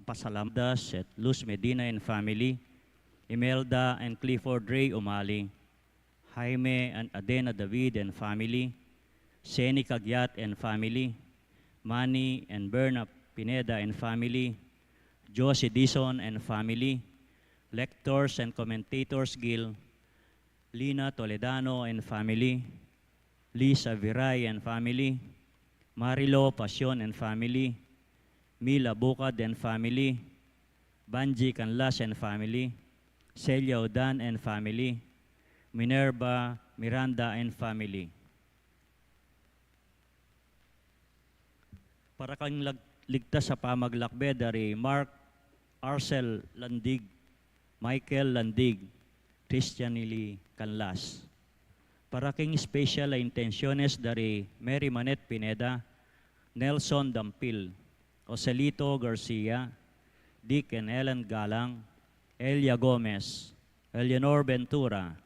pasalamdas at Luz Medina and family, Imelda and Clifford Ray Umali, Jaime and Adena David and family, Seni Cagyat and family, Manny and Berna Pineda and family, Josie Dison and family, Lectors and Commentators Guild, Lina Toledano and family, Lisa Viray and family, Marilo Pasion and family, Mila Bukad and family, Banji Canlas and family, Celia Odan and family, Minerva Miranda and family. Para kang ligtas sa pamaglakbay dari Mark Arcel Landig, Michael Landig, Christianili Canlas. Para king special na intenciones dari Mary Manet Pineda, Nelson Dampil, Joselito Garcia, Dick and Ellen Galang, Elia Gomez, Eleanor Ventura,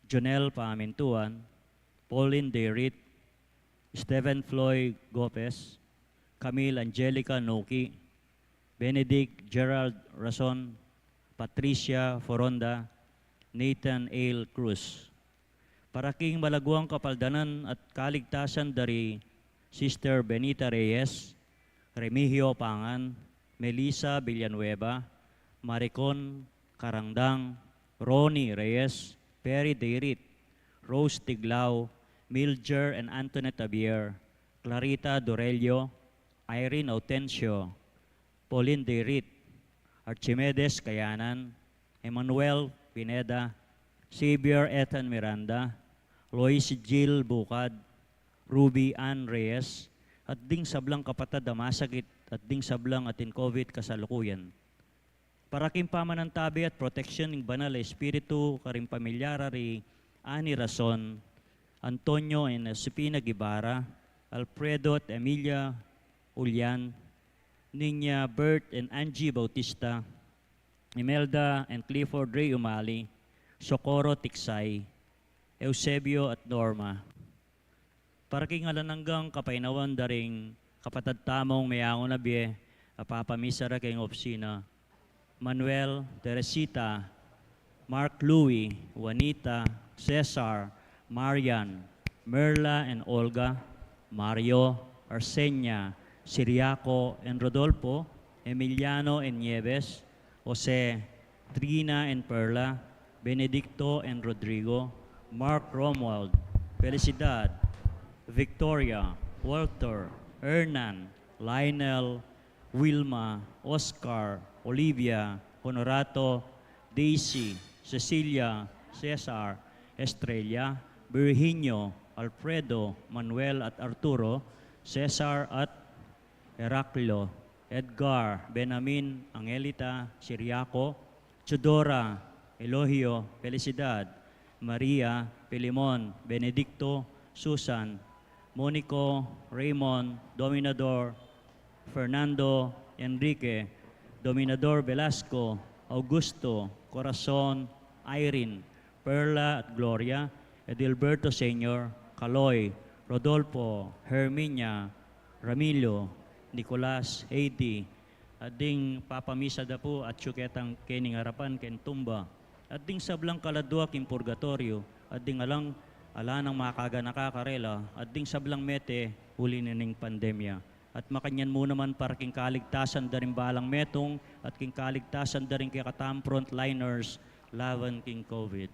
Jonel Pamintuan, Pauline Derit, Stephen Floyd Gopez, Camille Angelica Noki, Benedict Gerald Rason, Patricia Foronda, Nathan Ale Cruz. Para king malaguang kapaldanan at kaligtasan dari Sister Benita Reyes, Remigio Pangan, Melissa Villanueva, Maricon Karangdang, Ronnie Reyes, Perry Derit, Rose Tiglao, Milger and Antoinette Abier, Clarita Dorelio, Irene Autencio, Pauline Derit, Archimedes Kayanan, Emmanuel Pineda, Xavier Ethan Miranda, Lois Jill Bukad, Ruby Ann Reyes, at ding sablang kapatid na masakit at ding sablang atin COVID kasalukuyan. Para kim pamanantabi at protection ng banal na espiritu karing pamilyara ri Ani Rason, Antonio and Supina Gibara, Alfredo at Emilia Ulian, Ninya Bert and Angie Bautista, Imelda and Clifford Ray Umali, Socorro Tiksay, Eusebio at Norma. Para king alananggang kapainawan daring kapatad tamong mayangon na biye, apapamisara kayong opsina, Manuel, Teresita, Mark Louie, Juanita, Cesar, Marian, Merla and Olga, Mario, Arsenia, Siriaco and Rodolfo, Emiliano and Nieves, Jose, Trina and Perla, Benedicto and Rodrigo, Mark Romuald, Felicidad, Victoria, Walter, Hernan, Lionel, Wilma, Oscar, Olivia, Honorato, Daisy, Cecilia, Cesar, Estrella, Virginio, Alfredo, Manuel at Arturo, Cesar at Heraclio, Edgar, Benamin, Angelita, Siriaco, Chodora, Elohio, Felicidad, Maria, Pilimon, Benedicto, Susan, Monico, Raymond, Dominador, Fernando, Enrique, Dominador Velasco, Augusto, Corazon, Irene, Perla at Gloria, Edilberto Senior, Caloy, Rodolfo, Herminia, Ramilo, Nicolas, Haiti, ading papamisa da po at syuketang kening harapan ken tumba, ading sablang kaladwa kin purgatorio, ading alang ala nang makaga nakakarela, ading sablang mete huli nining pandemya. At makanyan mo naman para king kaligtasan daring balang metong at king kaligtasan daring kay katam frontliners laban king COVID.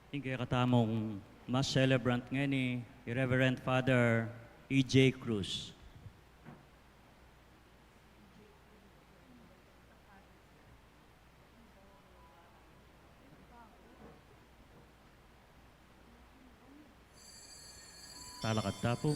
Ingkay katamong mas celebrant nga ni Reverend Father E.J. Cruz. Talakad tapo.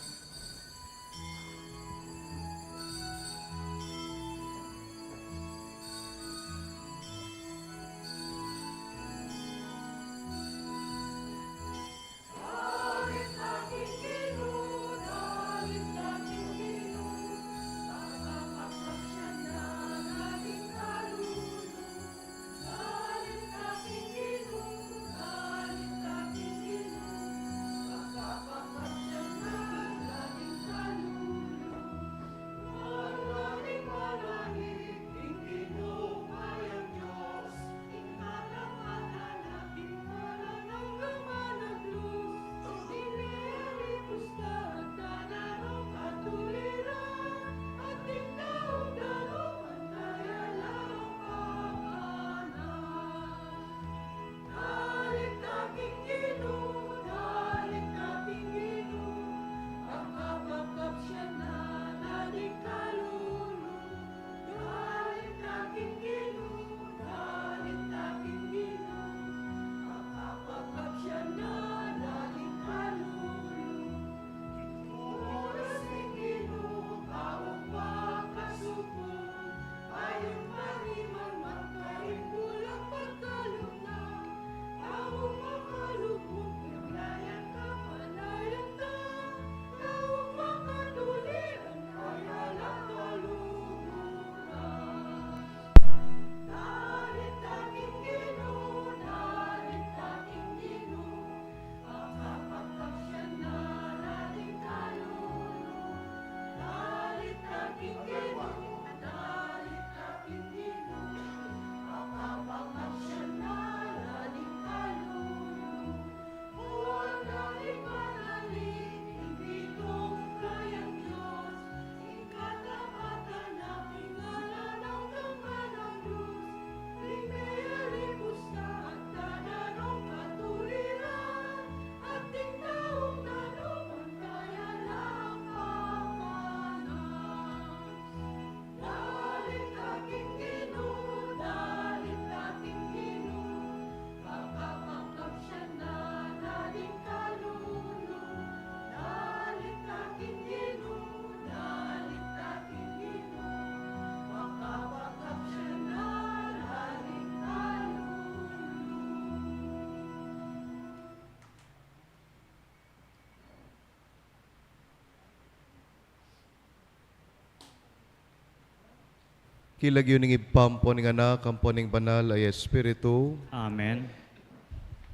Kilagyo ning ipampo ning anak, kampo ning banal ay Espiritu, Amen.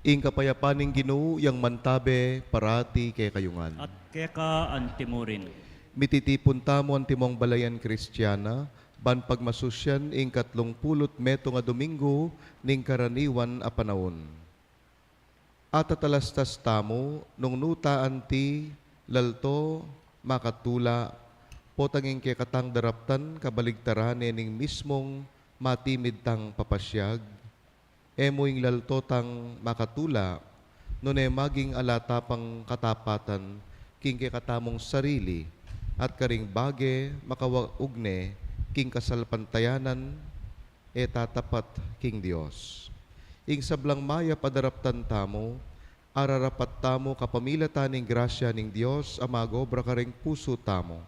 ing kapayapan ning Ginoo yang mantabe parati kay kayungan. At keka antimurin. Mititipon tamo ang timong balayan Kristiyana, ban pagmasusyan ing 30 metro nga Domingo ning karaniwan a panahon. At atalastas tamo nung nuta anti lalto makatula potanging kay katang daraptan kabaligtaran ning mismong matimid tang papasyag, emoing lalto tang makatula, nune maging alata pang katapatan, king kay katamong sarili, at karing bage makawaugne, king kasalpantayanan, e tatapat king Dios. Ing sablang maya padaraptan tamo, ararapat tamo kapamilatan ning grasya ning Dios, amagobra karing puso tamo.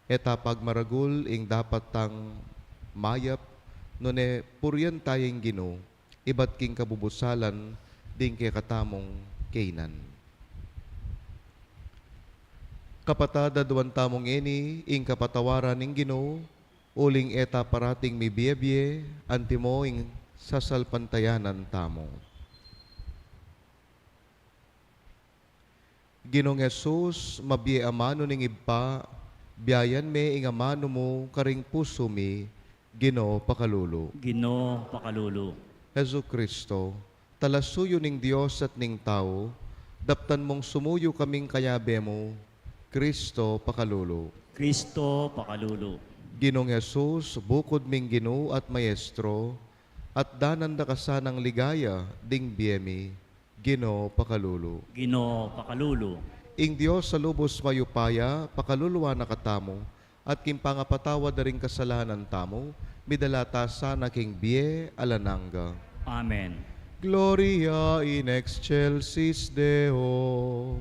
Eta pagmaragul ing dapat tang mayap nune puryan tayong Ginoo ibat king kabubusalan ding kay katamong kainan. Kapatada duwan tamong eni ing kapatawaran ning Ginoo uling eta parating mibiyebye antimo ing sasalpantayanan tamo. Ginoong Jesus mabiye amano ning ibpa biyayan me ing amano mo karing puso mi, Ginoo pakalulu. Ginoo pakalulu. Hesu Kristo, talasuyo ning Dios at ning tao, daptan mong sumuyo kaming kayabe mo, Kristo pakalulu. Kristo pakalulu. Ginong Jesus, bukod ming Ginoo at Maestro, at danan da kasanang ligaya ding biyemi, Ginoo pakalulu. Ginoo pakalulu. Ing Dios sa lubos mayupaya, pakaluluwa na katamo, at kimpangapatawa da ring kasalanan tamo, midalata sana king biye alananga. Amen. Gloria in excelsis Deo.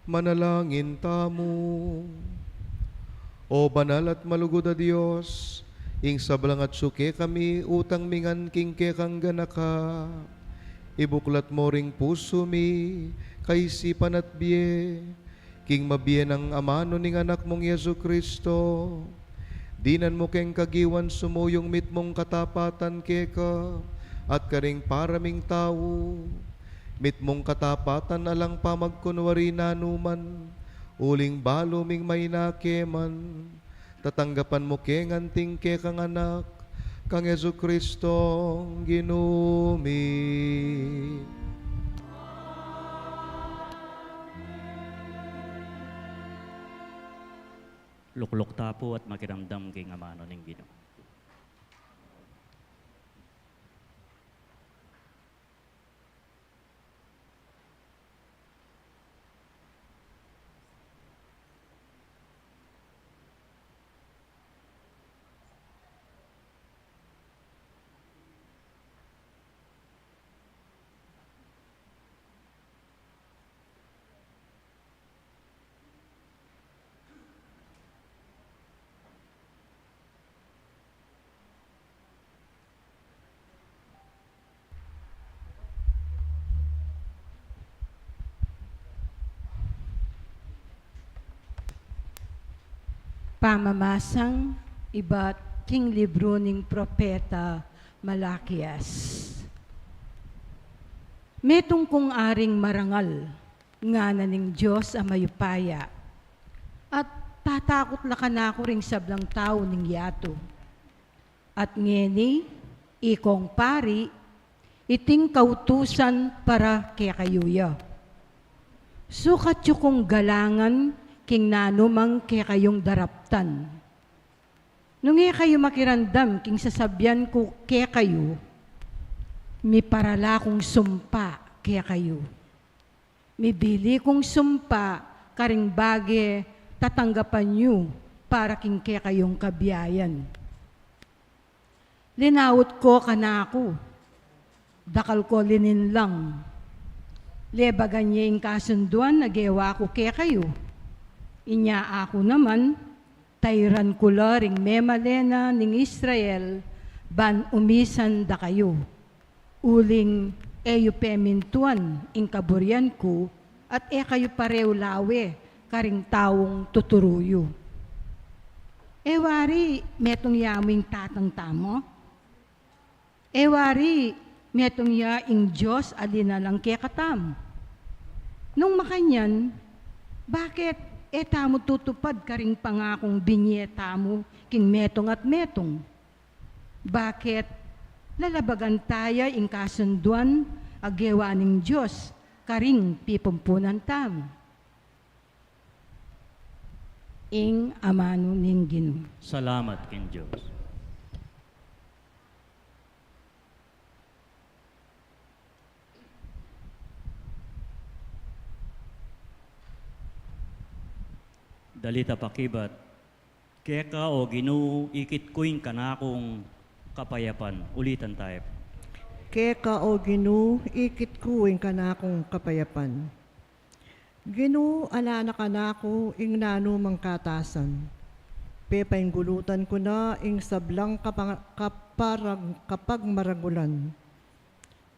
Manalangin tamo. O banal at malugod a Dios, ing sablang at suke kami utang mingan king kekang ganaka. Ibuklat mo ring puso mi, kaisipan at biye, king mabiye ng amano ning anak mong Yesu Kristo. Dinan mo keng kagiwan sumuyong mit mong katapatan keka, at karing paraming tao. Mit mong katapatan alang pamagkunwari nanuman, uling baluming may nakeman, tatanggapan mo keng anting ke kang anak, kang Yesu Kristo ginumi. Luklok tapo at makiramdam king amano ning Ginoo. Pamamasang iba't king libro ning propeta Malakias. Metong kung aring marangal, nga na ning Diyos a mayupaya, at tatakot la kanako ring sablang tao ning yato. At ngeni, ikong pari, iting kautusan para kaya kayuya. Sukat yu kong galangan, king nanumang kaya kayong daraptan. Nung kayo makirandam, king sasabyan ko kaya kayo, mi parala kong sumpa kaya kayo. Mi bili kong sumpa, karing bage, tatanggapan nyo, para king kaya kayong kabiyayan. Linawot ko kanako, dakal ko linin lang. Lebagan niya yung kasunduan, nagewa ko kaya kayo. Inya ako naman, tayran ko ring memalena ning Israel, ban umisan da kayo. Uling eyo pemintuan, ing kaburyan ko, at kayo pareho lawe, karing tawong tuturuyo. Ewari, metong yaming tatang tamo. Ewari, metong ya ing Diyos alina lang kaya katam. Nung makanyan, bakit tamo tutupad karing pangakong binyeta mo king metong at metong? Bakit lalabagan tayo ing kasunduan agewa ning Diyos karing pipumpunan tam? Ing amano ning Ginoo. Salamat kin Diyos. Dalita pakibat, keka o Ginoo ikit kuin kanakong kapayapan. Ulitan tayo. Keka o Ginoo, ikit kuwing kanakong kapayapan. Ginoo, alana kanako ing nanumang katasan. Pepaing gulutan ko na ing sablang kapag maragulan.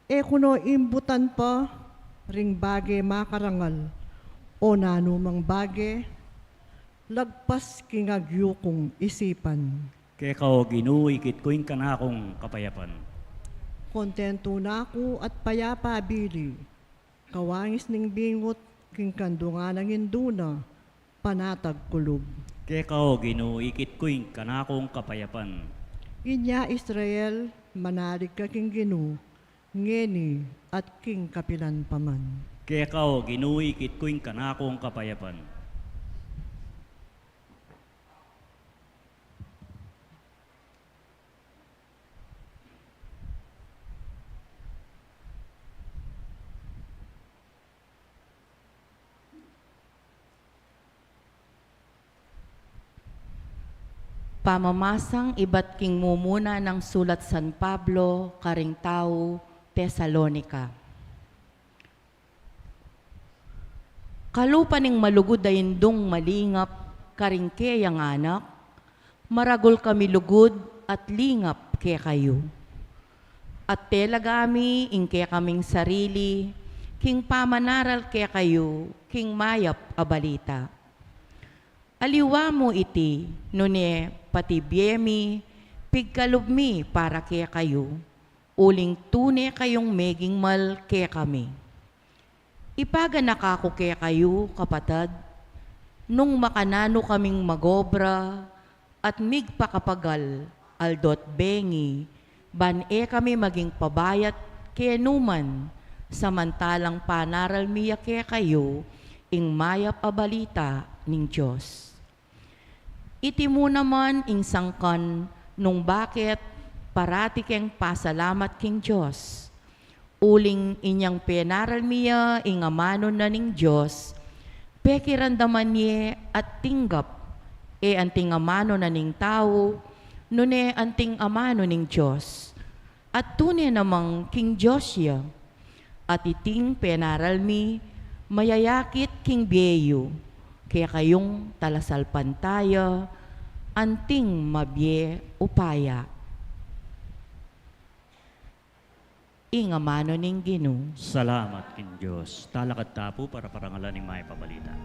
Kuno imbutan pa ring bage makarangal o nanumang bage lagpas kingagyukong isipan. Keka o Ginoo ikit kuin kanakong kapayapan. Kontento na ako at payapa bili. Kawangis ning bingot king kandungan ng induna, panatag kulog. Keka o Ginoo ikit kuin kanakong kapayapan. Inya Israel, manalig ka king Ginoo, ngeni at king kapilan paman. Keka o Ginoo ikit kuin kanakong kapayapan. Pamamasang iba't king mumuna ng sulat San Pablo, karing tao, Tesalonika. Kalupaning malugod dayindong malingap, karing kayang anak, maragol kami lugod at lingap kaya kayo. At telagami ing kaya kaming sarili, king pamanaral kaya kayo, king mayap abalita. Aliwa mo iti, nune pati biyemi, pigkalubmi para kaya kayo, uling tune kayong meging mal kaya kami. Ipaganak ako kaya kayo, kapatad, nung makanano kaming magobra, at migpakapagal, aldot bengi, ban kami maging pabayat kaya numan, samantalang panaral miya kaya kayo, ing mayap abalita ning Diyos. Iti mo naman ing sangkan nung bakit parati keng pasalamat king Diyos. Uling inyang penaral miya ing amano na ning Diyos, pekirandaman niya at tinggap, anting amano na ning tao, nune anting amano ning Diyos. At tunay namang king Diyos ya, at iting penaral mi, mayayakit king Beyo, kaya kayong talasalpan tayo, anting mabye upaya. Ingamano ning Ginoo. Salamat kin Diyos. Talakad tapo para parangalan ng may pabalita.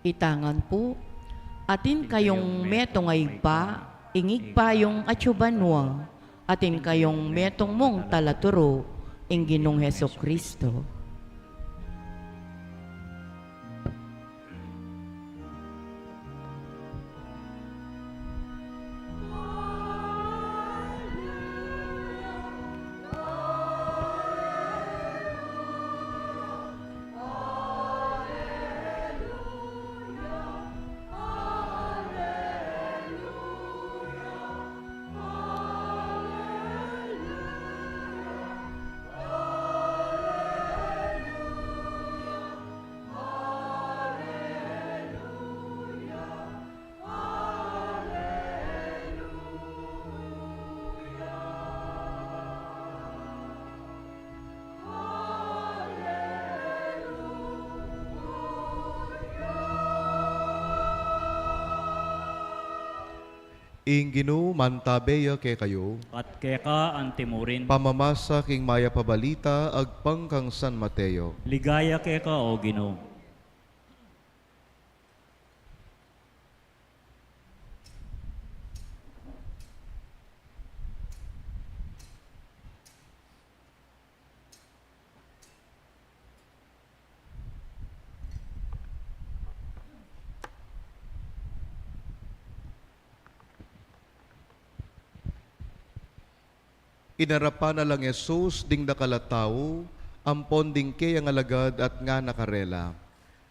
Itangan po, atin kayong metong ayigpa, ingigpa yung atsubanwa, atin kayong metong mong talaturo, ing Ginong Heso Kristo. Ing Ginoo mantabeya ke kayo, At keka ang timurin. pamamasa king maya pabalita agpang kang San Mateo. Ligaya keka o Ginoo. Inarapan na lang Jesus ding dakalataw, ampon ding kay ang alagad at nga nakarela.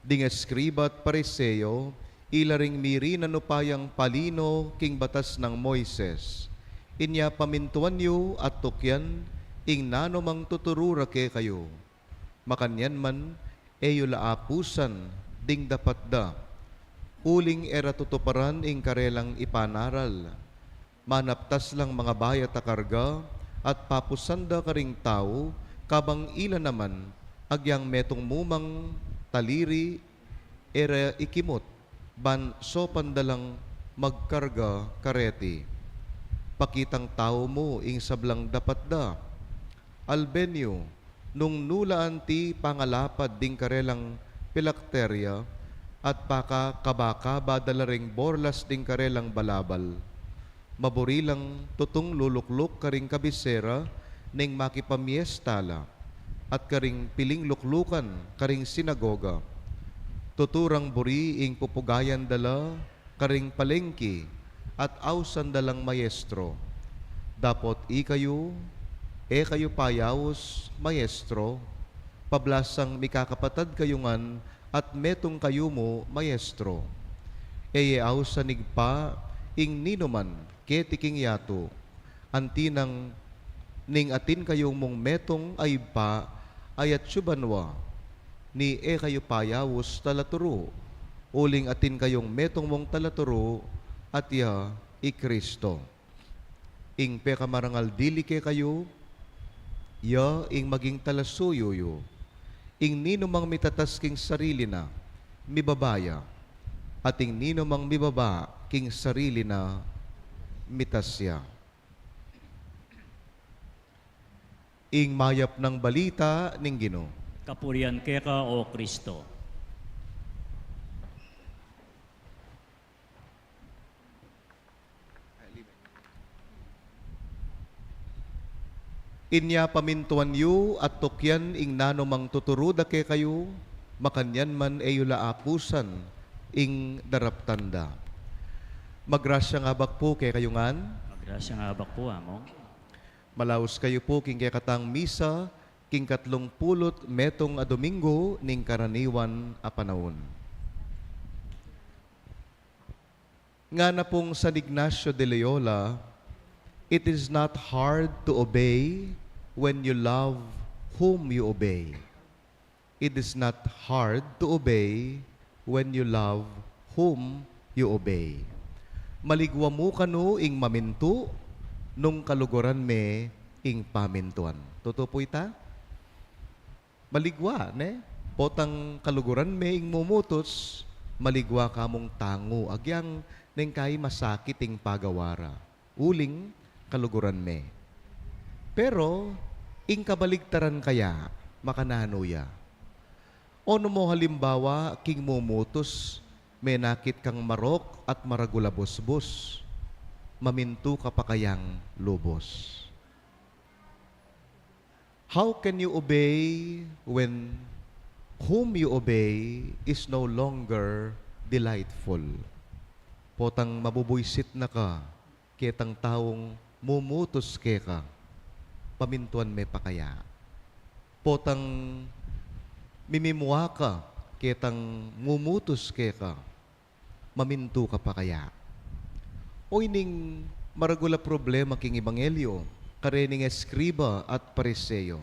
Ding eskriba at pariseo, ilaring miri na nupayang palino king batas ng Moises. Inya pamintuan yu at tukyan, ing nanomang tuturura ke kayo. Makanyan man, eyo laapusan, ding dapat da. Uling era tutuparan ing karelang ipanaral. Manaptas lang mga bayat a karga, at papusanda ka ring tao, kabang ila naman, agyang metong mumang taliri, era ikimot, ban so pandalang magkarga kareti. Pakitang tao mo, ing sablang dapat da. Albenyo, nung nulaan ti pangalapad ding karelang pilakterya, at paka kabaka badalaring borlas ding karelang balabal. Maburilang tutong lulukluk karing kabisera ning makipamiestala at karing piling luklukan karing sinagoga. Tuturang buri ing pupugayan dala karing palengki at ausan dalang maestro. Dapot kayo payawos maestro, pablasang mikakapatad kayungan at metong kayo mo maestro. Ausan nigpa ing ninuman ketiking yato, antinang ning atin kayong mong metong ay pa ayat syubanwa, ni kayo payawos talaturo, uling atin kayong metong mong talaturo, at ya Kristo. Ing pekamarangal dili ke kayo, ya ing maging talasuyo yo, ing ninumang mitatas king sarili na, mibabaya, at ing ninumang mibaba king sarili na, mitasya. Ing mayap ng balita ning Ginoo. Kapurian keka o Kristo. Inya pamintuan yu at tukyan ing nanomang tuturuda ke kayo, makanyan man eyula apusan ing daraptanda. Magrasya nga bak po kay kayungan, Magrasya nga abak po among. malaos kayo po king kay katang misa, king 30 metong a Domingo ning karaniwan a panahon. Nga na pong San Ignacio de Loyola, it is not hard to obey when you love whom you obey. It is not hard to obey when you love whom you obey. Maligwa mo kano ing maminto, nung kaluguran me ing pamintuan. Totoo po ita? Maligwa, ne? Potang kaluguran me ing mumutos, maligwa kamong tango, agyang neng kay masakit ing pagawara. Uling kaluguran me. Pero, ing kabaligtaran kaya, makananuya. Ono mo halimbawa, king mumutos, may nakit kang marok at maragulabos-bos, maminto ka pa kayang lubos. How can you obey when whom you obey is no longer delightful? Potang mabubuisit na ka, ketang taong mumutos ke ka, pamintuan me pa kaya. Potang mimimwa ka, ketang mumutos ke ka, maminto ka pa kaya. O ining maragula problema king Ebanghelyo, karening eskriba at pariseyo.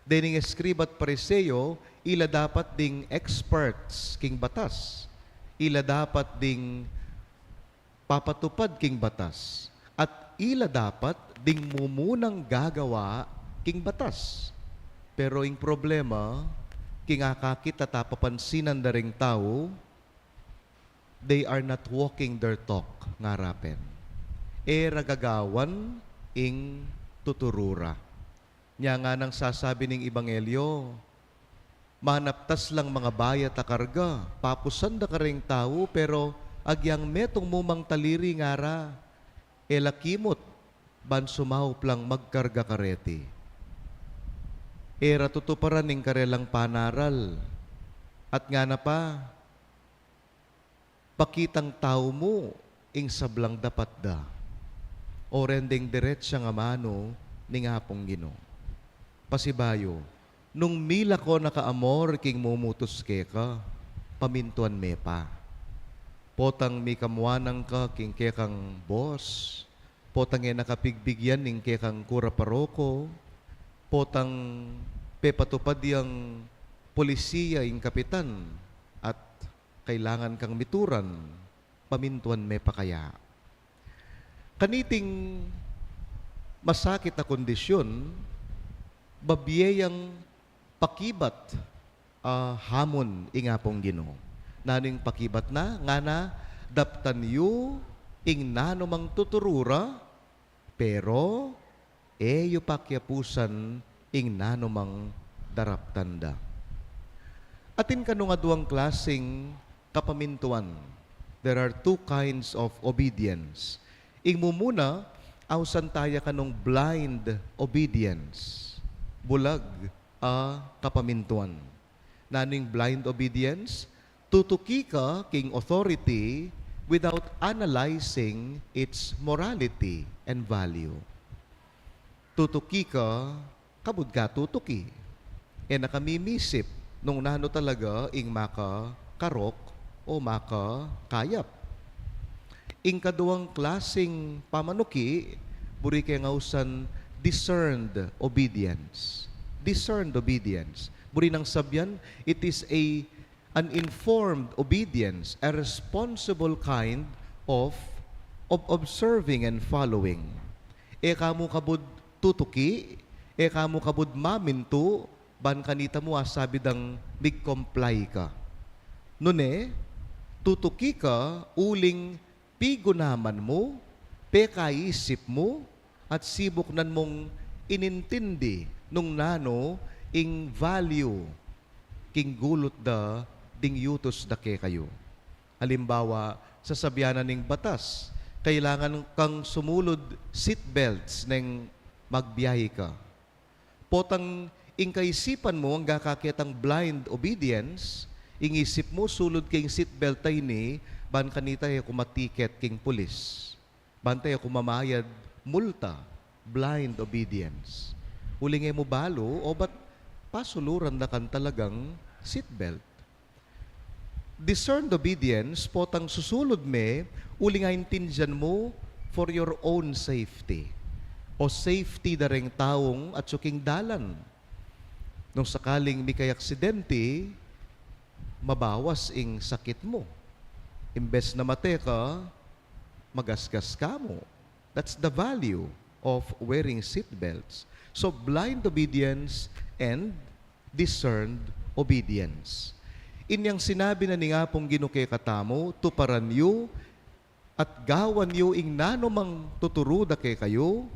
Dening eskriba at pariseyo, ila dapat ding experts king batas. Ila dapat ding papatupad king batas. At ila dapat ding mumunang gagawa king batas. Pero ing problema, king akakit at papansinan da ring tao, they are not walking their talk, ngarapen. Ragagawan ing tuturura. Nya nga nang sasabi ning Ebanghelyo, manaptas lang mga bayat a karga, papusan da ka ring tao, pero agyang metong mumang taliri ngara, lakimot, ban sumaup lang magkarga kareti. Ratutuparan ning karelang panaral, at nga na pa, pakitang tao mo, ing sablang dapat da, o rending diretsa nga mano, ning hapong Ginoo. Pasibayo, nung mila ko nakaamor king mumutos ke ka, pamintuan me pa. Potang mi kamuanang ka king kekang boss, potang nakapigbigyan ning kekang kura paroko, potang pepatupad yang polisiya ing kapitan, at kailangan kang mituran, pamintuan me pa kaya. Kaniting masakit na kondisyon, babiyayang pakibat hamon ingapong Ginoo. Naning pakibat na, nga na, daptan yu ing nanomang tuturura, pero yu pakyapusan ing nanomang daraptanda. Atin kanu nga duang klaseng kapamintuan. There are two kinds of obedience. Ing mumuna, awsan taya kanong blind obedience. Bulag kapamintuan. Naning blind obedience, tutuki ka king authority without analyzing its morality and value. Tutuki ka, kabud ka tutuki. Nakamimisip nung nano talaga ing maka karok o maka kayap. Ing kaduang klaseng pamanuki, buri kay ngausan discerned obedience. Discerned obedience. Buri nang sabyan, it is an informed obedience, a responsible kind of observing and following. Kamu kabud tutuki, kamu kabud mamintu, ban kanita mo sabi dang big-comply ka. Nune, tutuki ka, uling pigunaman mo, pekaisip mo, at sibuknan mong inintindi nung nano ing value king gulot da ding yutos da ke kayo. Halimbawa, sa sabyanan ning batas, kailangan kang sumulod seatbelts neng magbiyahe ka. Potang ing kaisipan mo ang gakakitang blind obedience, ing isip mo sulod king seatbelt tay ni, ban kanita kumatiket king pulis. Bantay kumamayad multa, blind obedience. Huling mo balo, o ba't pasuluran na kan talagang seatbelt? Discerned obedience, potang susulod me, uli nga intindihan mo for your own safety. O safety da ring taong at suking dalan. Nung sakaling may kay aksidente, mabawas ing sakit mo. Imbes na mate ka, magasgas ka mo. That's the value of wearing seatbelts. So, blind obedience and discerned obedience. Inyang sinabi na ni nga pong ginuke katamo, tuparan yu at gawan yu ing nanomang tuturuda kay kayo,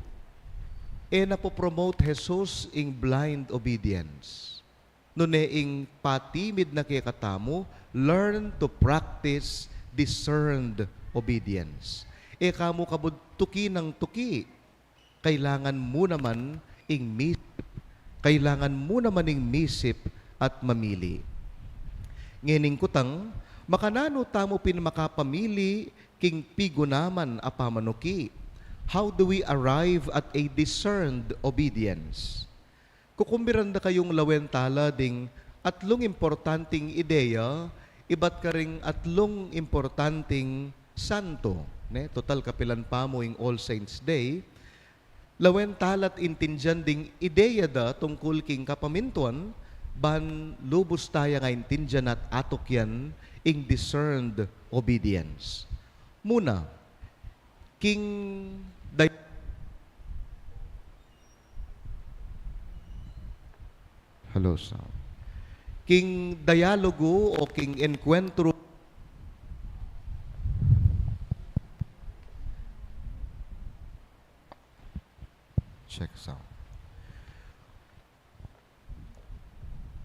napopromote Jesus ing blind obedience. Nuneing patimid na kay katamo, learn to practice discerned obedience. E kamo kabud tuki ng tuki, kailangan mo naman kailangan mo naman misip at mamili. Ngening kutang, makanano tamo pinmakapamili king pigo naman apamanuki. How do we arrive at a discerned obedience? Kukumbiran na kayong lawentala ding atlong importanteng ideya, iba't ka ring atlong importanteng santo. Total kapilan pa mo yung All Saints Day. Lawentalat intindihan ding ideya da tungkol king kapamintuan, ban lubos tayo nga intindihan at atok yan ing discerned obedience. Muna, Hello, sound. King dialogo o king encuentro check sound.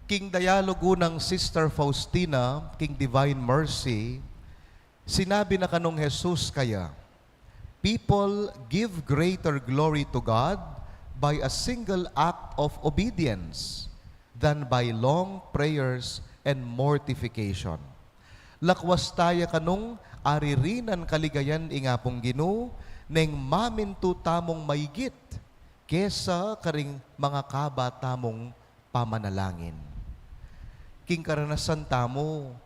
King dialogo ng Sister Faustina, King Divine Mercy, sinabi na kanong Jesus kaya, people give greater glory to God by a single act of obedience than by long prayers and mortification. Lakwas tayo kanong aririnan kaligayan ingapong Ginoo neng mamintu tamong maigit kesa karing mga kabatamong pamanalangin. King karanasan tamo,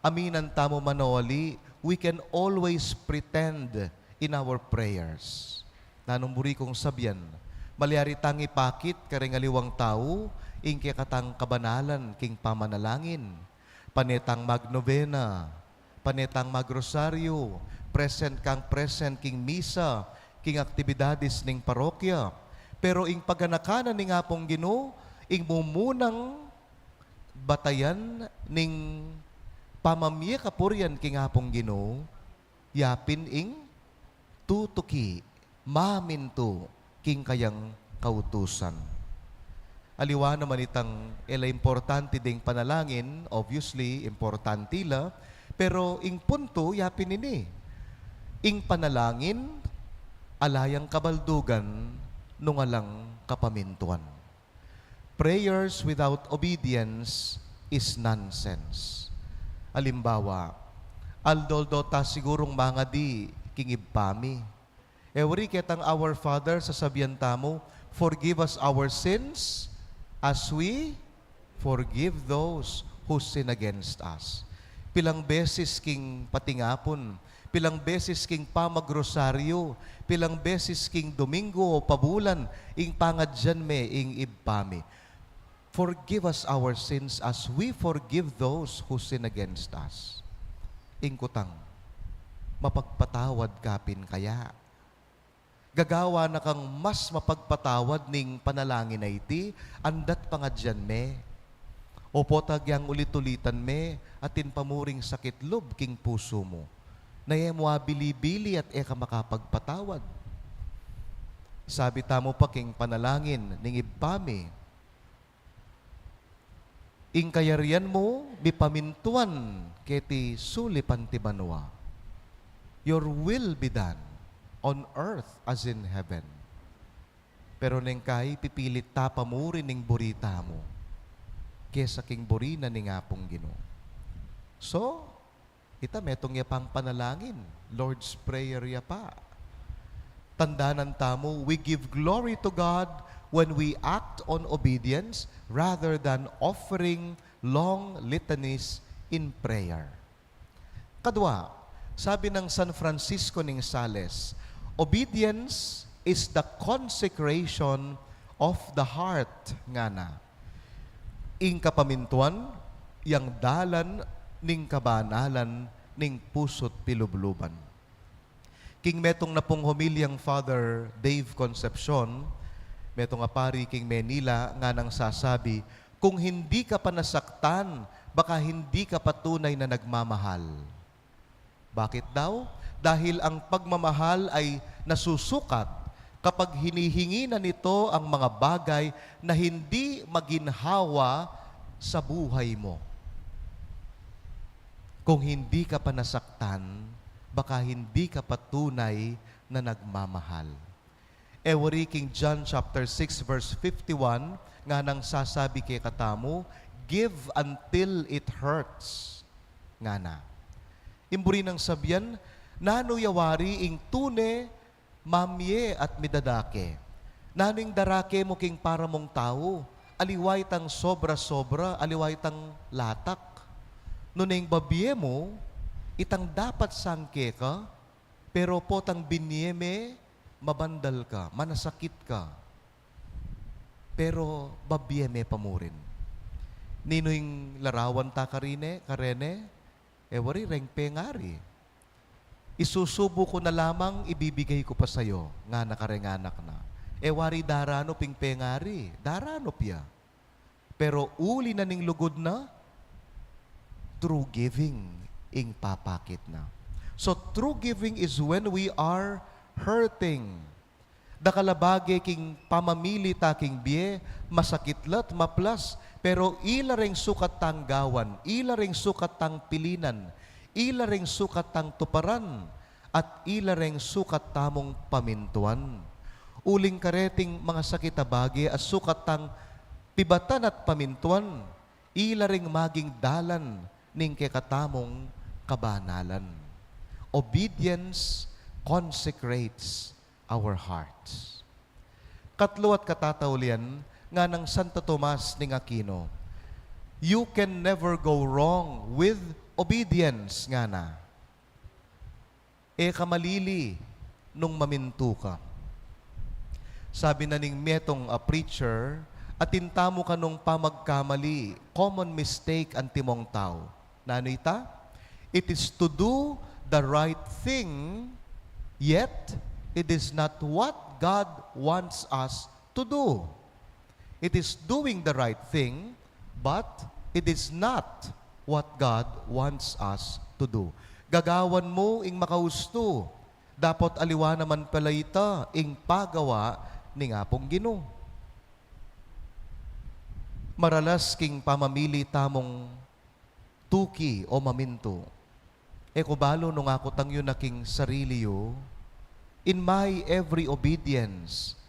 aminan tamo manoli, we can always pretend in our prayers. Nanumburi kong sabyan, malyari tangi pakit karing aliwang tao, ingke katang kabanalan king pamanalangin, panetang magnovena, panetang magrosaryo, present kang present king misa, king aktibidades ning parokya. Pero ing paganakanan ning apong Ginoo, ing mumunang batayan ning pamamye kapuryan king apong Ginoo, yapin ing tutuki, maminto king kayang kautusan. Aliwa naman itang importante ding panalangin, obviously, importante la, pero ing punto, yapin ini. Ing panalangin, alayang kabaldugan, nungalang kapamintuan. Prayers without obedience is nonsense. Alimbawa, aldoldo ta sigurong mga di kingibpami. Ewari ketang our Father sa sabihan tamo, forgive us our sins as we forgive those who sin against us. Pilang beses king patingapon, pilang beses king pamagrosaryo, pilang beses king Domingo o pabulan, ing pangadyan me, ing ibpami. Forgive us our sins as we forgive those who sin against us. Ing kutang, mapagpatawad kapin kaya. Gagawa na kang mas mapagpatawad ning panalangin na iti, andat pangadyan me. O potagyang ulit-ulitan me, atin pamuring sakit lob king puso mo. Nayemwa bili-bili at eka makapagpatawad. Sabi tamo pa king panalangin, ning ibpami, ing kayarian mo, bipamintuan, keti sulipan ti banwa. Your will be done on earth as in heaven. Pero neng kay pipilit tapamuri ning burita mo, kesa king burina ning apong Ginoo. So, kita metong yapang panalangin, Lord's Prayer yapa. Tandanan tamo, we give glory to God when we act on obedience rather than offering long litanies in prayer. Kadwa, sabi ng San Francisco ning Sales, obedience is the consecration of the heart nga na. Ing kapamintuan, yang dalan ning kabanalan ning pusot pilubluban. King metong na pong humilyang Father Dave Concepcion, metong apari king Manila nga nang sasabi, kung hindi ka pa nasaktan, baka hindi ka patunay na nagmamahal. Bakit daw? Dahil ang pagmamahal ay nasusukat kapag hinihingi na nito ang mga bagay na hindi maginhawa sa buhay mo. Kung hindi ka pa nasaktan, baka hindi ka patunay na nagmamahal. Ewari King John chapter 6 verse 51 nga nang sasabi kay katamo, give until it hurts. Nga na. Imburi ng sabyan, nano yawari ing tune, mamye at midadake. Naning darake mo king para mong tao, aliway tang sobra-sobra, aliway tang latak. Nuning babye mo, itang dapat sangke ka, pero potang binyeme, mabandal ka, manasakit ka. Pero babyeme pa mo rin. Nino'y larawan ta karene, wari reng pengari. Isusubo ko na lamang, ibibigay ko pa sa'yo, nga nakarenganak na. Wari darano ping pengari, darano piya. Pero uli na ning lugod na, true giving ing papakit na. So true giving is when we are hurting. Dakalabage king pamamili taking biye, masakitlat, maplas, pero ilaring sukat tanggawan, ilaring sukat tang pilinan, ilaring sukat tang tuparan, at ilaring sukat tamong pamintuan. Uling kareting mga sakitabage as sukat tang pibatan at pamintuan, ilaring maging dalan ning kekatamong kabanalan. Obedience consecrates our hearts. Katlo at katataulian nga ng Santo Tomas ning Aquino, you can never go wrong with obedience nga na. Kamalili nung mamintu ka. Sabi na ning metong a preacher, atintamo ka nung pamagkamali, common mistake ang timong tao. Nano ita? It is to do the right thing, yet it is not what God wants us to do. It is doing the right thing, but it is not what God wants us to do. Gagawan mo ing makausto, dapat aliwa naman pala ita ing pagawa ni nga pong Ginoo. Maralas king pamamili tamong tuki o maminto. Kubalo nung ako tang yun aking sarili yo, in my every obedience,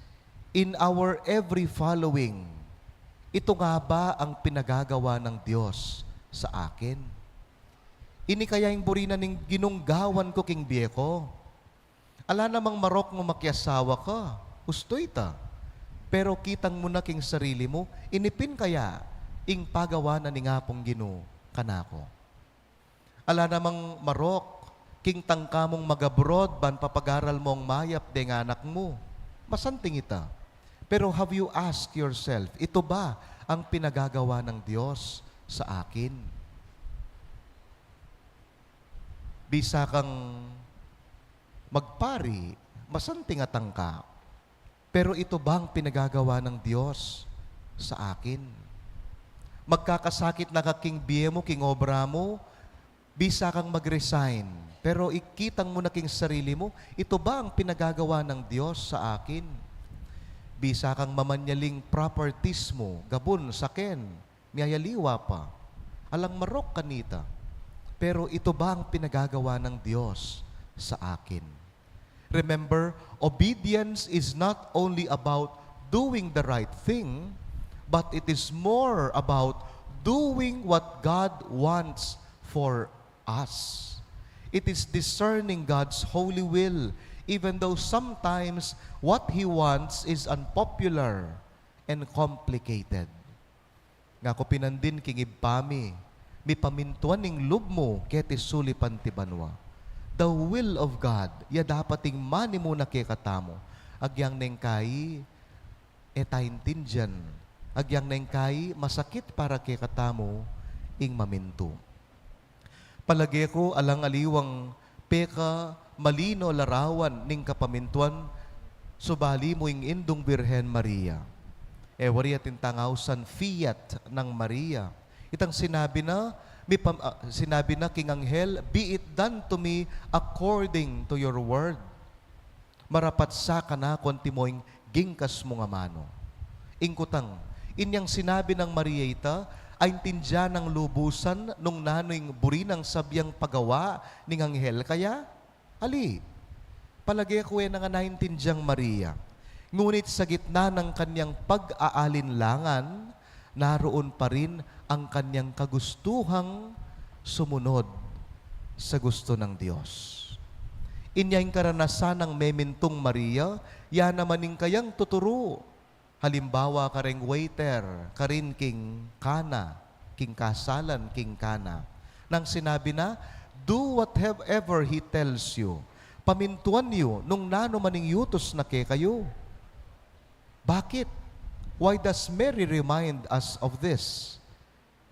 in our every following, ito nga ba ang pinagagawa ng Diyos sa akin? Ini kaya yung burina ning ginunggawan ko king biye ko. Ala namang marok mo makyasawa ka, ustoy ta. Pero kitang mo na king sarili mo, inipin kaya ing pagawa na ni nga pong Ginoo kanako. Ala namang marok, king tangka mong mag-abroad, ban papagaral mong mayap de nga anak mo. Masanting ita. Pero have you asked yourself, ito ba ang pinagagawa ng Diyos sa akin? Bisa kang magpari, masanting atang ka. Pero ito ba ang pinagagawa ng Diyos sa akin? Magkakasakit na kaking biye mo, king obra mo, bisa kang mag-resign. Pero ikitang mo na king sarili mo, ito ba ang pinagagawa ng Diyos sa akin? Bisa kang mamanyaling properties mo, gabon, saken, miyayaliwa pa. Alang marok kanita. Pero ito ba ang pinagagawa ng Diyos sa akin? Remember, obedience is not only about doing the right thing, but it is more about doing what God wants for us. It is discerning God's holy will, even though sometimes what He wants is unpopular and complicated. Nga ko pinandin king ibpami, mi pamintuan ning lub mo, ket isulipan ti banwa. The will of God, ya dapating mani mo na kekatamo. Agyang neng kai, etaintindian. Agyang neng kai, masakit para kekatamo, ing maminto. Palagi ko alang aliwang peka, malino larawan ning kapamintuan, subali mo ing indong Birhen Maria. Wari atin tangawsan fiat ng Maria. Itang sinabi na, sinabi na king anghel, be it done to me according to your word. Marapat sa ka na konti mo ing gingkas mo nga mano. Ingkutang, inyang sinabi ng Maria ita, ay tindya ng lubusan nung nanoing burinang sabyang pagawa ning anghel kaya? Ali, palagi ko nga naintindyang Maria. Ngunit sa gitna ng kanyang pag-aalinlangan, naroon pa rin ang kanyang kagustuhang sumunod sa gusto ng Diyos. Inya'y karanasan ng memintong Maria, yan naman ning kayang tuturo. Halimbawa, kareng waiter, karin king kana, king kasalan, king kana. Nang sinabi na, do whatever he tells you. Pamintuan niyo nung nano maning yutos na kayo. Bakit? Why does Mary remind us of this?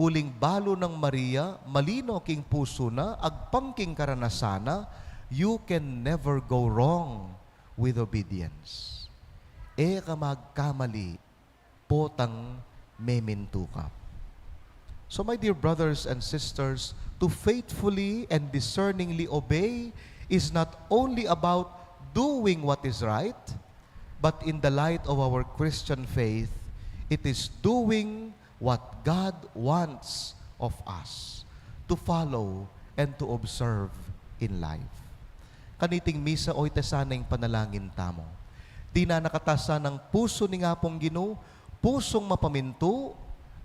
Uling balo ng Maria, malino king puso na, agpangking karanasana, you can never go wrong with obedience. Ka magkamali, potang memintu ka. So my dear brothers and sisters, to faithfully and discerningly obey is not only about doing what is right, but in the light of our Christian faith, it is doing what God wants of us to follow and to observe in life. Kaniting misa oy tesaneng panalangin tamo. Di na nakatasa ng puso ni nga pong Ginoo, pusong mapaminto,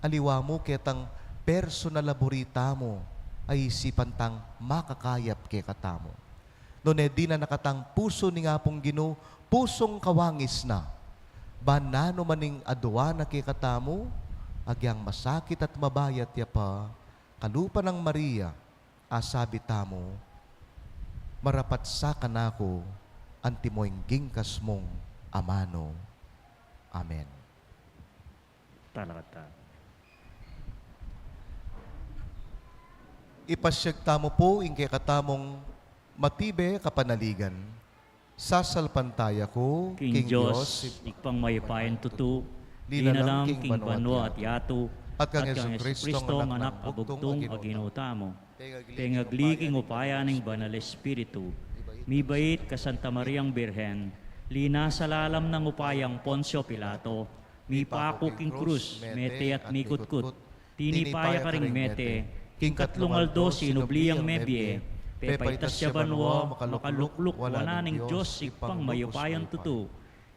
aliwa mo ketang personal laborita mo ay isipan tang makakayap ke katamo. Noon di na nakatang puso ni nga pong Ginoo, pusong kawangis na. Banano maning adwa na ke katamo, agyang masakit at mabayat ya pa, kalupa ng Maria, asabi tamo, marapat sa kanako, antimoing gingkas mong amano. Amen. Talakata. Ipasyag tamo po ingke katamong matibe kapanaligan. Sasalpantaya ko, King Diyos, ikpang mayipayan tutu, dinalang King Banwa at Yato, at kang Yesu Kristo ang anak abugtong aginuta mo. Tengagliking upayaning banal Espiritu, mibait ka Santa Mariang Birhen, lina sa lalam ng upayang Poncio Pilato, mipako king krus, mete at mikutkut, tinipaya ka ring mete, king katlong aldo sinubliyang mebye, pepaitas siya banwa, makalukluk, wala ning Diyos, ikpang mayupayan tutu,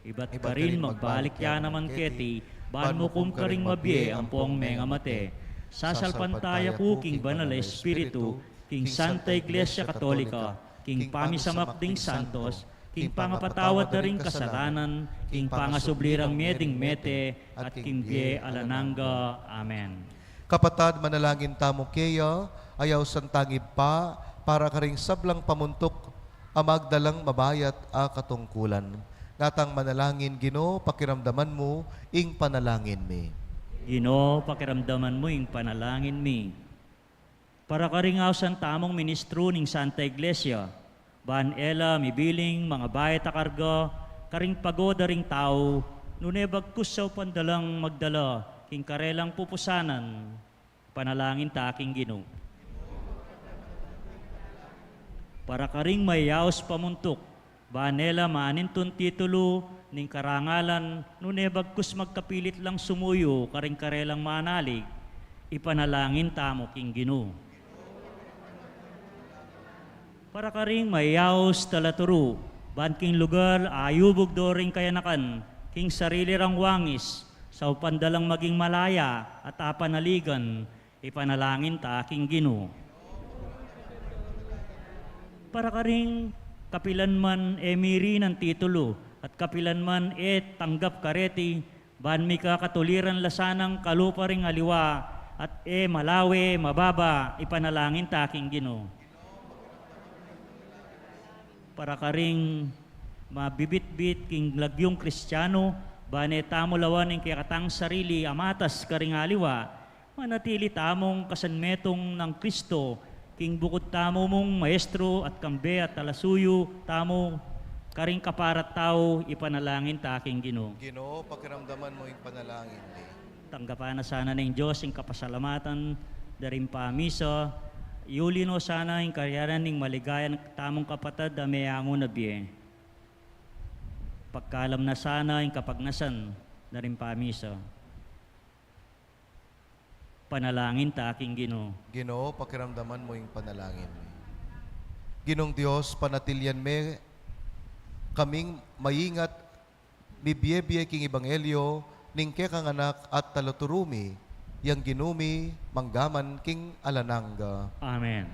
iba't ka rin magbalik ya naman keti, ban mo kum ka ring mabye, ang pong menga mate, sasalpantaya ko, king banal Espiritu, king Santa Iglesia Katolika, king pamisamapding santos, king pangapatawad na ring kasalanan, king pangasublirang meding mete, at king bie alananga. Amen. Kapatad, manalangin tamo keya, ayaw santangib pa, para karing sablang pamuntok, amagdalang mabayat a katungkulan. Natang manalangin, Ginoo, pakiramdaman mo, ing panalangin mi. Ginoo, pakiramdaman mo yung panalangin mi. Para karingaw san tamong ministro ning Santa Iglesia, ban ela mibiling mga bayat a karga, karing pagoda ring tao, nune bagkus sa pandalang magdala, king karelang pupusanan, panalangin ta aking Ginoo. Para karing mayaos pamuntok, banela maanintun titulo ning karangalan, nune bagkus magkapilit lang sumuyo, karing karelang manalig, ipanalangin tamo king Ginoo. Para karing mayaos talaturo, ban king lugar ayubog doring kayanakan, king sarili rang wangis, sa upandalang maging malaya at apanaligan, ipanalangin ta aking Ginoo. Para karing kapilan man emiri ng titulo at kapilan man tanggap kareti, ban mi kakatuliran lasanang kalupa ring aliwa at malawe, mababa, ipanalangin ta aking Ginoo. Para karing mabibit-bit king lagyong Kristiyano, bane tamo lawan ng kayakatang sarili, amatas karing aliwa, manatili tamong kasanmetong ng Kristo, king bukod tamo mong maestro at kambe at talasuyo, tamo karing kaparat tao, ipanalangin ta aking Ginoo. Ginoo, pakiramdaman mo yung panalangin mi. Tanggapan na sana ng Diyos yung kapasalamatan, daring pamisa, iulino sana yung karyaran ng maligayan tamong kapatad na mayango na biye. Pagkalam na sana yung kapagnasan, daring pamisa. Panalangin ta aking Ginoo. Ginoo, pakiramdaman mo yung panalangin. Ginong Dios, panatilyan me kaming mayingat bibiye king ebanghelyo ning kang anak at taluturumi yang ginumi manggaman king alananga. Amen.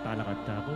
Talakad ta po.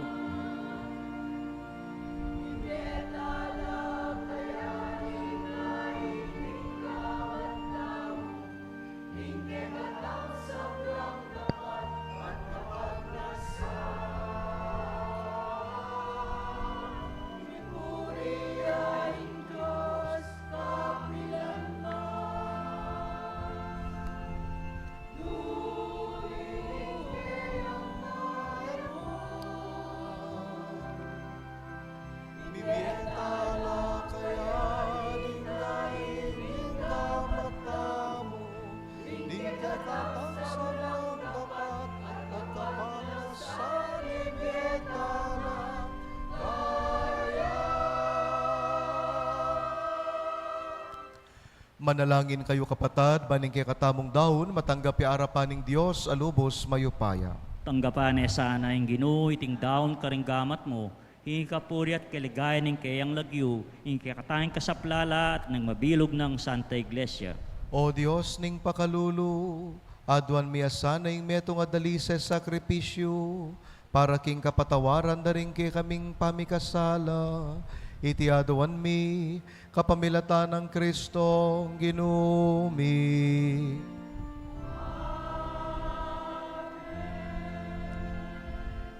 Manalangin kayo kapatad, baning kay katamong daon, matanggap arapaning Diyos, alubos mayupaya. Tanggapan sana yung Ginoo iting daon karinggamat mo. Hingi kapuri at kaligayan ng kayang lagyo, hingi kakatahing kasaplala at ng mabilog ng Santa Iglesia. O Diyos ning pakalulu, adwan miya sana yung metong adali sa sakripisyo, para king kapatawaran na rin kay kaming pamikasala. Iti aduan mi, kapamilatan ng Kristo ginumi.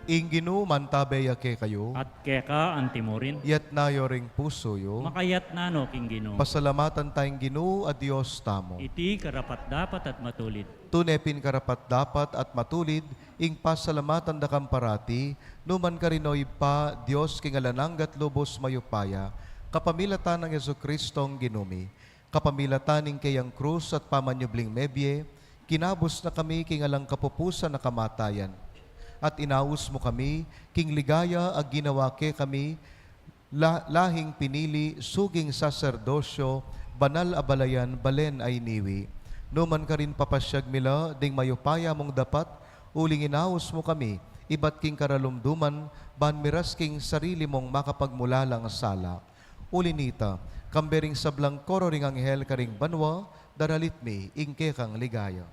Inginu mantabeya ke kayo, At keka ang timurin. yat nayo ring puso yo, Makayat nano king Ginoo. pasalamatan tayong Ginoo at Diyos tamo. Iti karapat dapat at matulid. Tunepin karapat dapat at matulid, ing pasalamatan da kamparati, numan karinoy pa, Diyos kingalananggat lubos mayupaya, kapamilatan ng Yesu Kristong ginumi, kapamilatan ng kayang krus at pamanyubling mebye, kinabos na kami kingalang kapupusan na kamatayan, at inaus mo kami, king ligaya ag ginawa ke kami, lahing pinili, suging saserdosyo, banal abalayan, balen ay niwi. Numan ka rin papasyag mila, ding mayupaya mong dapat, uling inaus mo kami, ibat king karalumduman, ban miras king sarili mong makapagmulalang sala. Ulinita, kambering sablang koro ring anghel karing banwa, daralit mi, ingke kang ligaya.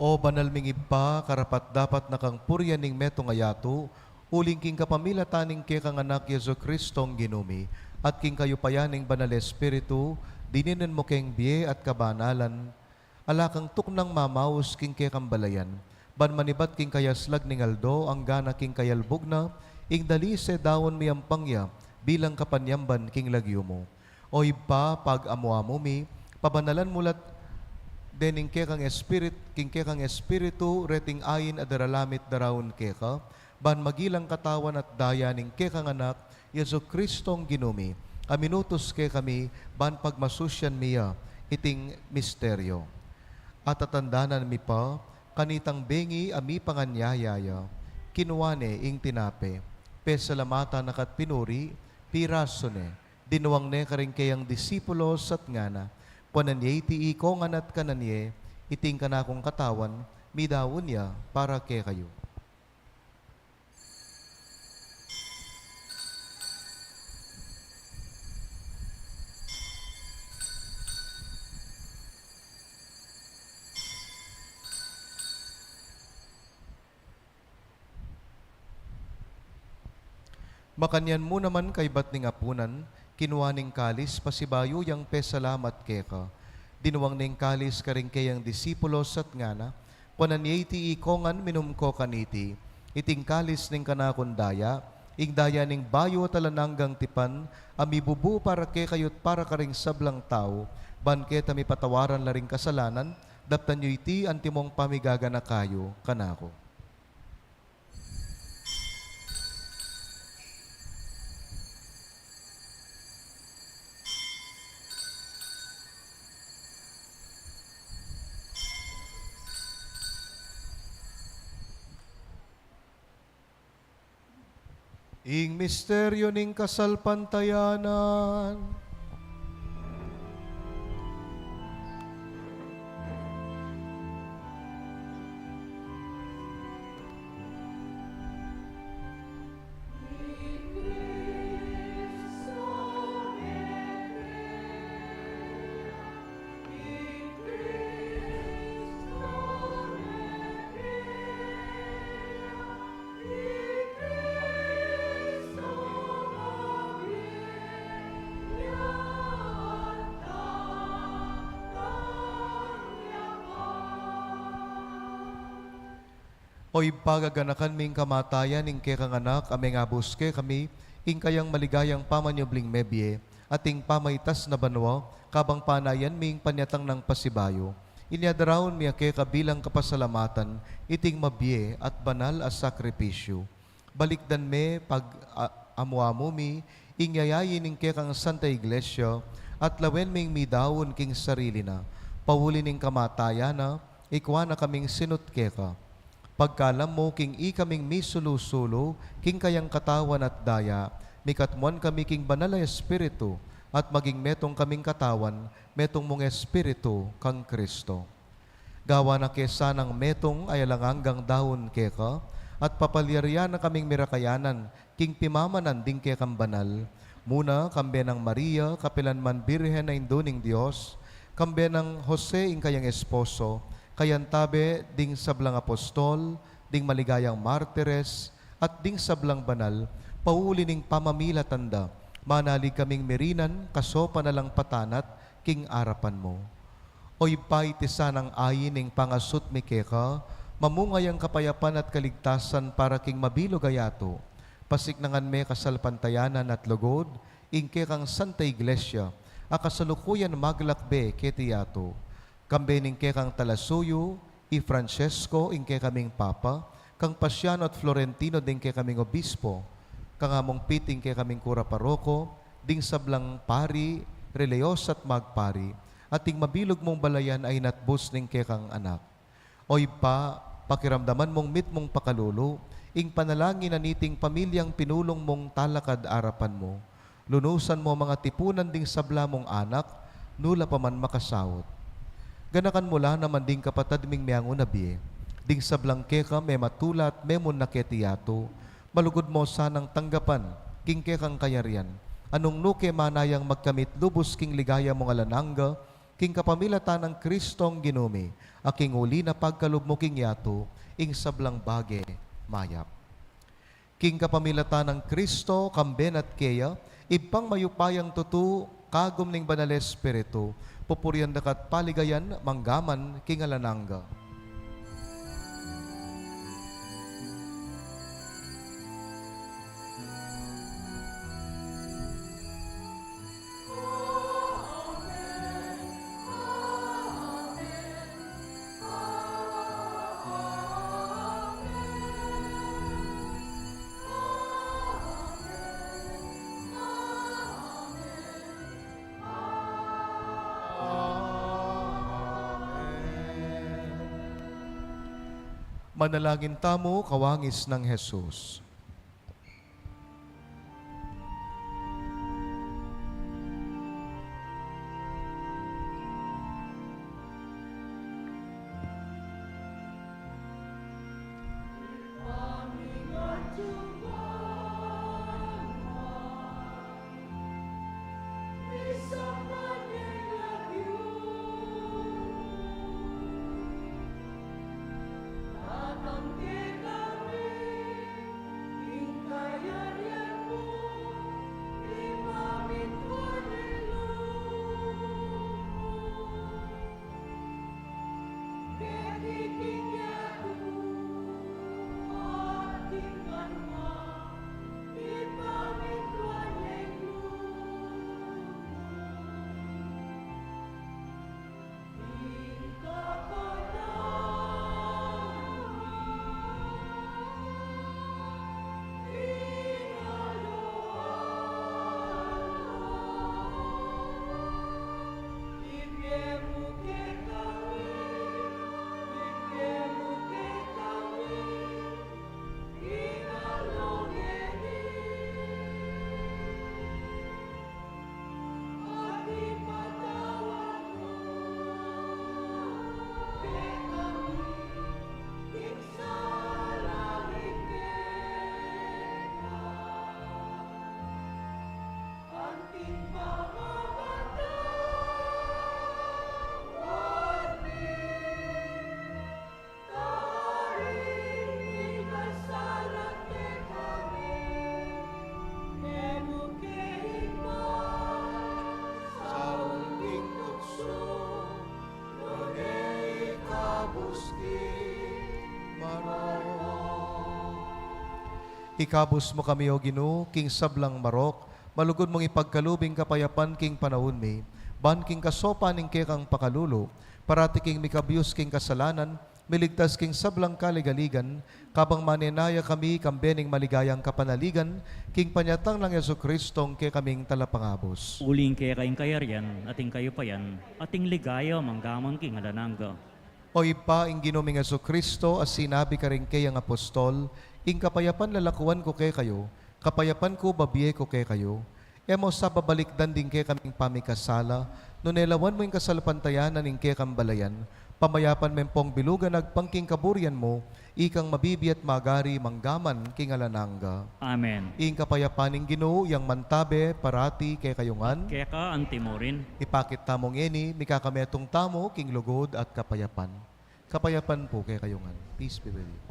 O banal mingib pa, karapat dapat na kang puryan ning metong ayato, uling king kapamilataning ke kang anak Yesu Kristong ginumi, at king kayo payaning banal Espiritu, dininen mo keng biye at kabanalan, alakang tuknang mamaus king ke kambalayan, ban manibat king kayaslag ning aldo, ang gana king kayalbog na, ing dalise dawon miyang pangya, bilang kapanyamban king lagyo mo. O iba, pag amuamo mi, pabanalan mulat dening kekang espiritu reting ayin adaralamit darawon keka, ban magilang katawan at daya ning kekang anak, Yesu Kristong ginumi, aminutos ke kami, ban pagmasusyan miya, iting misteryo. At atandanan mi pa, kanitang bengi ami panganyayaya, kinuwane ing tinape, pesalamata nakat pinuri, pirasone, dinuwang ne karing kayang disipulos at ngana, pananye iti ikongan at kananye, iting kanakong katawan, midawon niya para ke kayo. Makanyan mo naman kay batning apunan, kinuwaning kalis, pasibayo yang pesalamat keka. Dinuwang ning kalis karing kayang disipulos at ngana, pananye iti ikongan minumko kaniti, iting kalis ning kanakon daya, ing daya ning bayo talananggang tipan, amibubu para ke kayot para karing sablang tao, ban ke tami patawaran laring kasalanan, daptan nyo iti antimong pamigagana kayo kanako. Ing misteryo ning kasalpantayanan. O ipagaganakan ming kamatayan, ing kekang anak, aming abuske kami, ing kayang maligayang pamanyobling mebye, ating pamaytas na banwa, kabang panayan ming panyatang ng pasibayo. Inyadaraon mi ake kabilang kapasalamatan, iting mabye at banal as sakripisyo. Balikdan me pag amuamo mi, ingyayayin ing kekang Santa Iglesia, at lawen ming midawon king sarili na, pawuli ning kamatayan na, ikwa na kaming sinut keka. Pagkalam mo king ikaming misulusulo, king kayang katawan at daya, mikatmuan kami king banal na espiritu, at maging metong kaming katawan, metong mong espiritu kang Kristo. Gawa na kesa ng metong ayalangang daon keka, at papalyarya na kaming mirakayanan, king pimamanan ding kekang banal, muna kambe ng Maria, kapilanman birhen na induning Diyos, kambe ng Jose ing kayang esposo, kayantabe ding sablang apostol, ding maligayang martires, at ding sablang banal, pauli ning pamamila tanda, manalig kaming merinan, kaso panalang patanat, king arapan mo. Oy pa'y tisanang ayin ning pangasut mi keka, mamungay ang kapayapan at kaligtasan para king mabilog ayato, pasiknangan me kasalpantayanan at lugod, ing kekang Santa Iglesia, akasalukuyan maglakbe ketiyato, kambe ning kekang Talasuyo, i Francesco, ing kekaming Papa, kang Pasiano at Florentino, ding kekaming Obispo, kangamong piting kay kaming kura paroko, ding sablang pari, releyos at magpari, at ting mabilog mong balayan ay natbus ning kekang anak. Oy pa, pakiramdaman mong mit mong pakalulo, ing panalangin na niting pamilyang pinulong mong talakad arapan mo, lunusan mo mga tipunan ding sabla mong anak, nula pa man makasawot. Ganakan mula naman ding kapatad ming miyang unabi, ding sablang keka may matulat memon na ketiyato, malugod mo sanang tanggapan, king kekang kayarian, anong nuke manayang magkamit lubos king ligaya mong alananga, king kapamilatan ng Kristong ginumi, aking uli na pagkalub mo king yato, ing sablang bage mayap. King kapamilatan ng Kristo, kamben at keya, ibang mayupayang tutu, kagum ning banal espiritu, pupuryan dakat paligayan, manggaman king alananga. Manalangin tamo, kawangis ng Jesus. Ikabus mo kami o Ginoo, king sablang marok, malugod mong ipagkalubing kapayapan king panahon mi, ban king kasopa ning kekang pakalulo, parati king mikabyus king kasalanan, miligtas king sablang kaligaligan, kabang maninaya kami kambening maligayang kapanaligan, king panyatang ng Yesu Kristong ke kaming talapangabos. Uling kaya kayong kayaryan, ating kayo pa yan, ating ligaya manggamang king alanangga. O ipa ing ginoming Yesu Kristo, as sinabi ka rin kay ang apostol, ing kapayapan lalakuan ko kay kayo, kapayapan ko babiye ko kay kayo, emo sa babalikdan din kay kaming pamikasala, no nelawan mo yung kasalpantayanan ing kay kambalayan, pamayapan mempong bilugan nagpangking kaburian mo, ikang mabibi at magari manggaman king alanangga. Amen. Ing kapayapan ing Ginoo, yang mantabe parati kay kayungan, Kaya ka ang timorin, ipakit tamong ini, mikakametong tamo, king lugod at kapayapan. Kapayapan po kay kayungan. Peace be with you.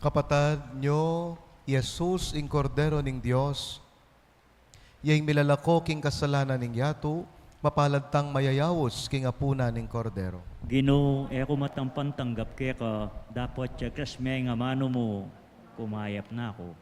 Kapatad nyo, Jesus, ing kordero ning Dios, yang milalako king kasalanan ning yato, mapaladtang mayayawos king apuna ning kordero. Ginoo, ako matampan tanggap kaya ka, dapat tiyagkas may nga mano mo, kumayap na ako.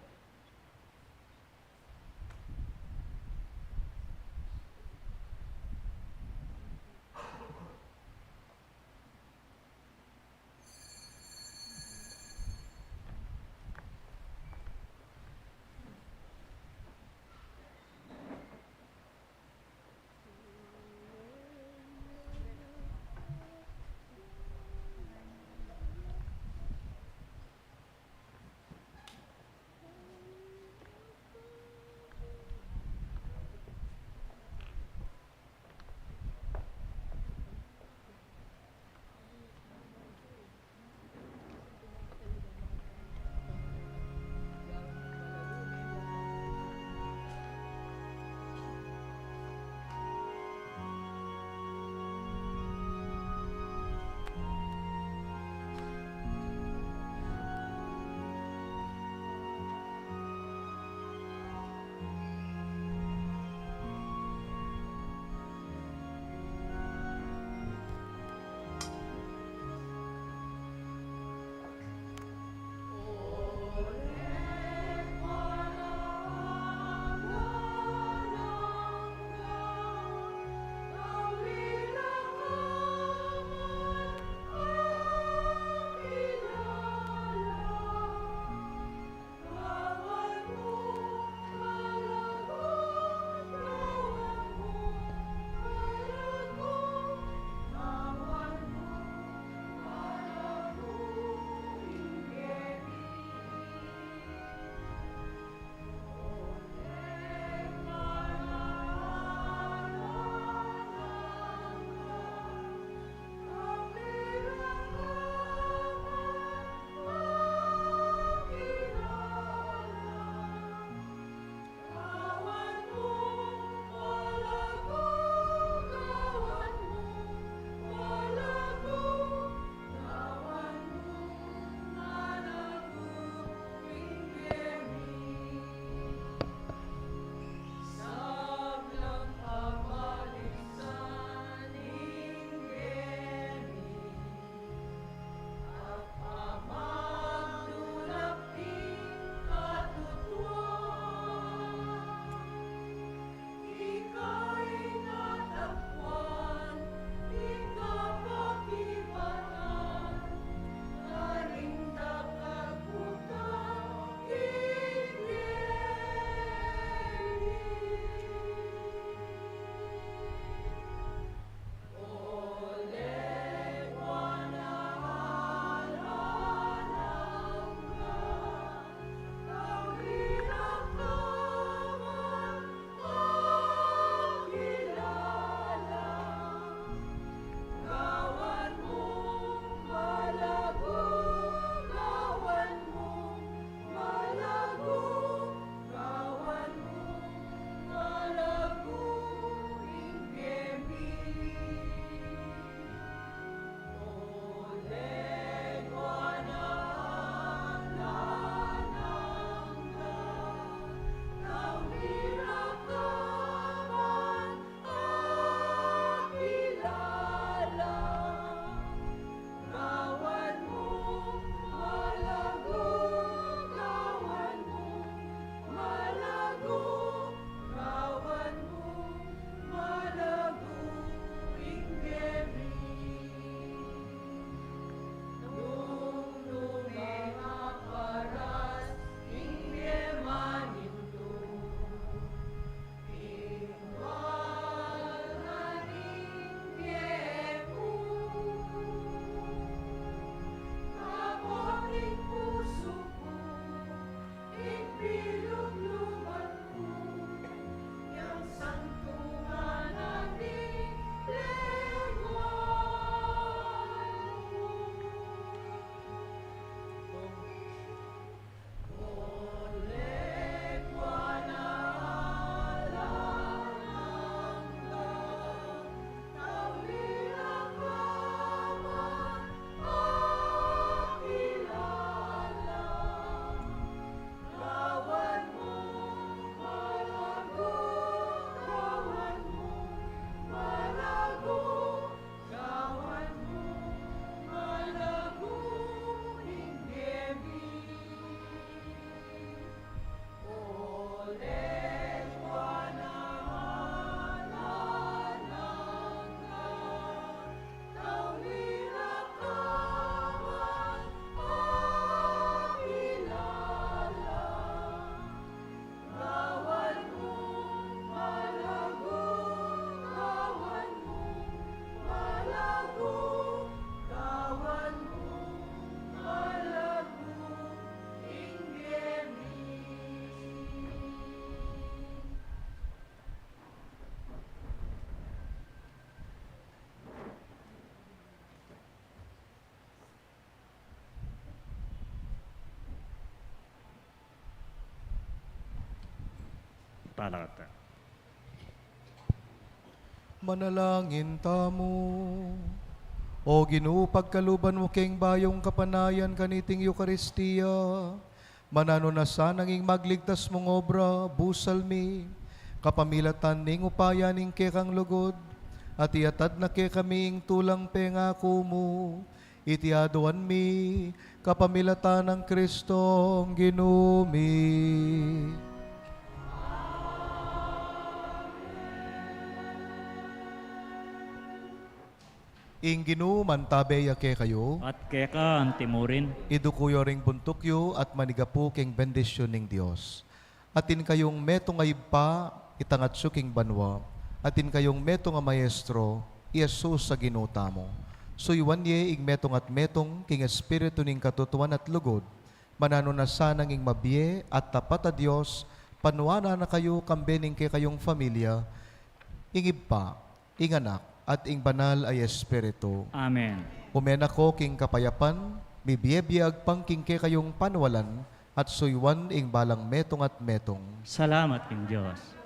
talata. Manalangin tamo. O Ginoo, pagkaluban mo keng bayong kapanayan kaniting Eukaristiya, manano na sananging magligtas mong obra, busalmi, kapamilatan ning upaya ning kekang lugod, at iatad na ke kaming tulang pengako mo, itiaduan mi, kapamilatan ng Kristong Ginumi. Ing Ginoo mantabeya ke kayo, At keka ang timurin, idukuyo ring buntukyo at manigapu king bendisyon ning Dios. Atin kayong metong aypa, itangatso king banwa, atin kayong metong a maestro, Iesus sa ginuta mo. Suywan ye ing metong at metong king espiritu ning katutuan at lugod, manano na sanang ing mabiye at tapat a Dios, panuana na kayo kambening ke kayong familia, ing iba, ing anak, at ing banal ay espiritu. Amen. Umena ko king kapayapan, bibiyebiyag pang king ke kayong panwalan, at suywan ing balang metong at metong. Salamat king Diyos.